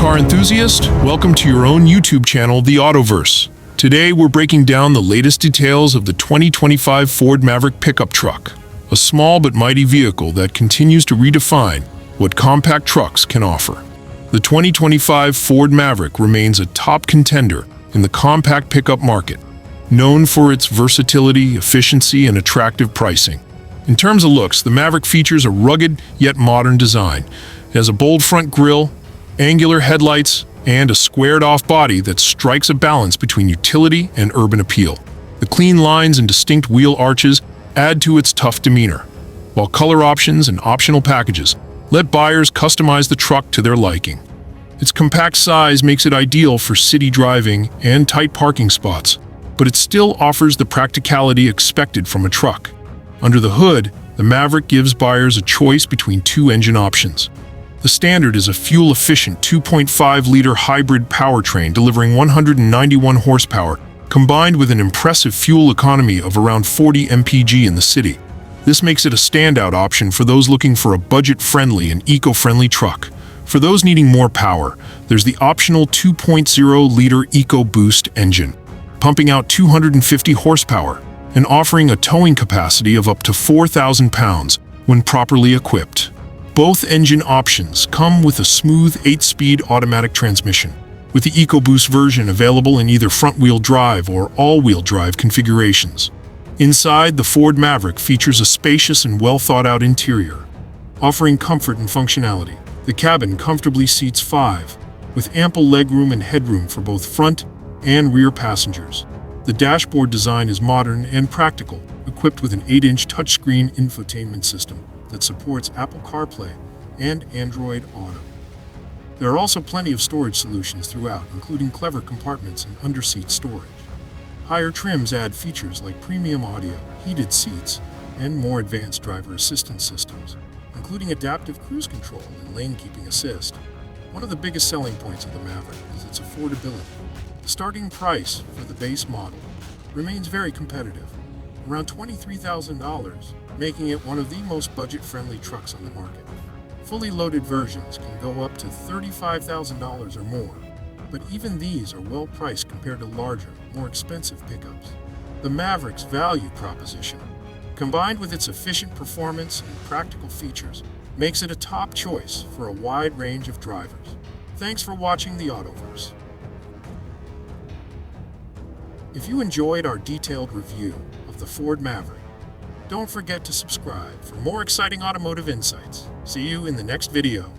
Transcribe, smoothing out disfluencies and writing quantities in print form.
car enthusiast? Welcome to your own YouTube channel, TheAutoVerse. Today, we're breaking down the latest details of the 2025 Ford Maverick pickup truck, a small but mighty vehicle that continues to redefine what compact trucks can offer. The 2025 Ford Maverick remains a top contender in the compact pickup market, known for its versatility, efficiency, and attractive pricing. In terms of looks, the Maverick features a rugged yet modern design. It has a bold front grille, angular headlights, and a squared-off body that strikes a balance between utility and urban appeal. The clean lines and distinct wheel arches add to its tough demeanor, while color options and optional packages let buyers customize the truck to their liking. Its compact size makes it ideal for city driving and tight parking spots, but it still offers the practicality expected from a truck. Under the hood, the Maverick gives buyers a choice between two engine options. The standard is a fuel-efficient 2.5-liter hybrid powertrain delivering 191 horsepower, combined with an impressive fuel economy of around 40 mpg in the city. This makes it a standout option for those looking for a budget-friendly and eco-friendly truck. For those needing more power, there's the optional 2.0-liter EcoBoost engine, pumping out 250 horsepower and offering a towing capacity of up to 4,000 pounds when properly equipped. Both engine options come with a smooth 8-speed automatic transmission, with the EcoBoost version available in either front-wheel drive or all-wheel drive configurations. Inside, the Ford Maverick features a spacious and well-thought-out interior, offering comfort and functionality. The cabin comfortably seats 5, with ample legroom and headroom for both front and rear passengers. The dashboard design is modern and practical, equipped with an 8-inch touchscreen infotainment system that supports Apple CarPlay and Android Auto. There are also plenty of storage solutions throughout, including clever compartments and underseat storage. Higher trims add features like premium audio, heated seats, and more advanced driver assistance systems, including adaptive cruise control and lane-keeping assist. One of the biggest selling points of the Maverick is its affordability. The starting price for the base model remains very competitive, around $23,000, making it one of the most budget-friendly trucks on the market. Fully loaded versions can go up to $35,000 or more, but even these are well priced compared to larger, more expensive pickups. The Maverick's value proposition, combined with its efficient performance and practical features, makes it a top choice for a wide range of drivers. Thanks for watching the Autoverse. If you enjoyed our detailed review of the Ford Maverick, don't forget to subscribe for more exciting automotive insights. See you in the next video.